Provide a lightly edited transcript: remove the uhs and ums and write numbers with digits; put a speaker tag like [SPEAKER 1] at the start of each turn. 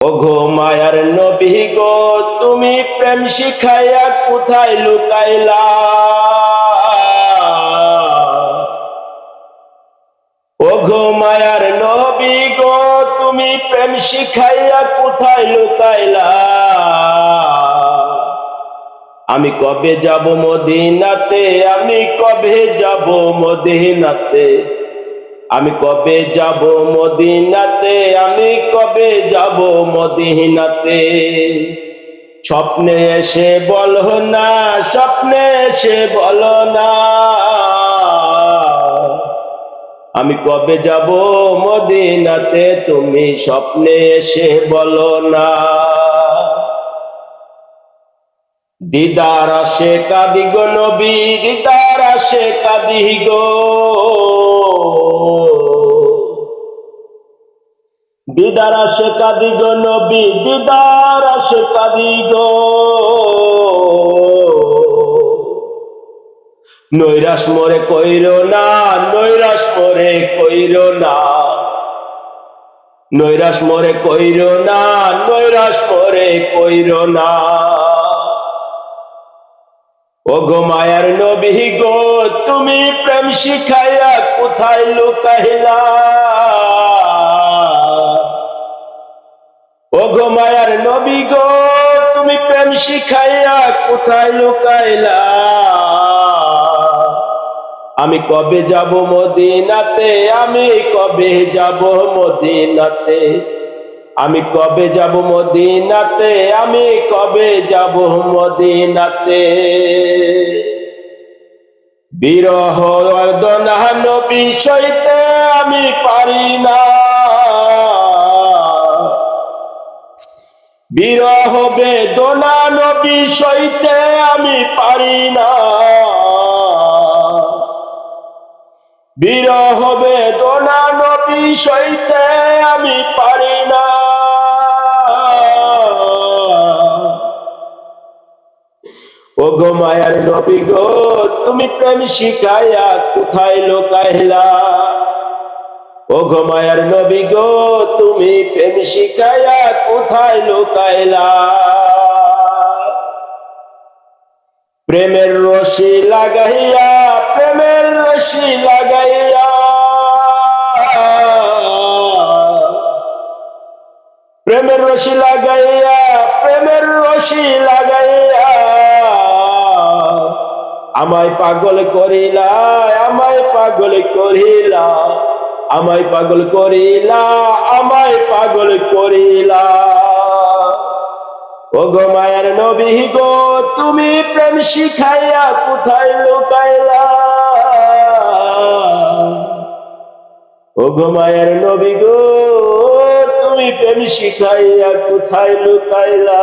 [SPEAKER 1] ওগো মায়ার নবী গো, তুমি প্রেম শিখাইয়া কোথায় লুকাইলা? ওগো মায়ার নবী গো, তুমি প্রেম শিখাইয়া কোথায় লুকাইলা? আমি কবে যাব মদিনাতে, আমি কবে যাব মদিনাতে, আমি কবে যাব মদিনাতে, আমি কবে যাব মদিনাতে? স্বপ্নে এসে বলো না, স্বপ্নে এসে বলো না, আমি কবে যাব মদিনাতে, তুমি স্বপ্নে এসে বলো না। দিদার আসে কাঁদি গো নবী, দিদার আসে কাঁদি গো, দিদার আসে কাঁদি গো নবী, দিদার আসে কাঁদি গো। নৈরাশ মোরে কইরো না, নৈরাশ মোরে কইরো না, নৈরাশ মোরে কইরো না, নৈরাশ মোরে কইরো না। ওগো মায়ার নবী গো, তুমি প্রেম শিখাইয়া কোথায় লুকাইলা? ওগো মায়ার নবী গো, তুমি প্রেম শিখাইয়া কোথায় লুকাইলা? আমি কবে যাব মদিনাতে, আমি কবে যাব মদিনাতে, আমি কবে যাব মদিনাতে, আমি কবে যাব মদিনাতে? বিরহ বেদনা নবী সইতে আমি পারি না, বিরহ বেদনা নবী সইতে আমি পারি না, বিরহ বেদনা নবী সইতে আমি পারি না। ওগো মায়ার নবী গো, তুমি প্রেম শিখাইয়া কোথায় লুকাইলা? ওগো মায়ার নবী গো, তুমি প্রেম শিখাইয়া কোথায় লুকাইলা? প্রেমের রশি লাগাইয়া, প্রেমের রশি লাগাইয়া, প্রেমের রশি লাগাইয়া, প্রেমের রশি লাগাইয়া আমায় পাগল করিলা, আমায় পাগল করিলা, আমায় পাগল করিলা, আমায় পাগল করিলা। ওগো মায়ার নবী গো, তুমি প্রেম শিখাইয়া কোথায় লুকাইলা? ওগো মায়ার নবী গো, তুমি প্রেম শিখাইয়া কোথায় লুকাইলা?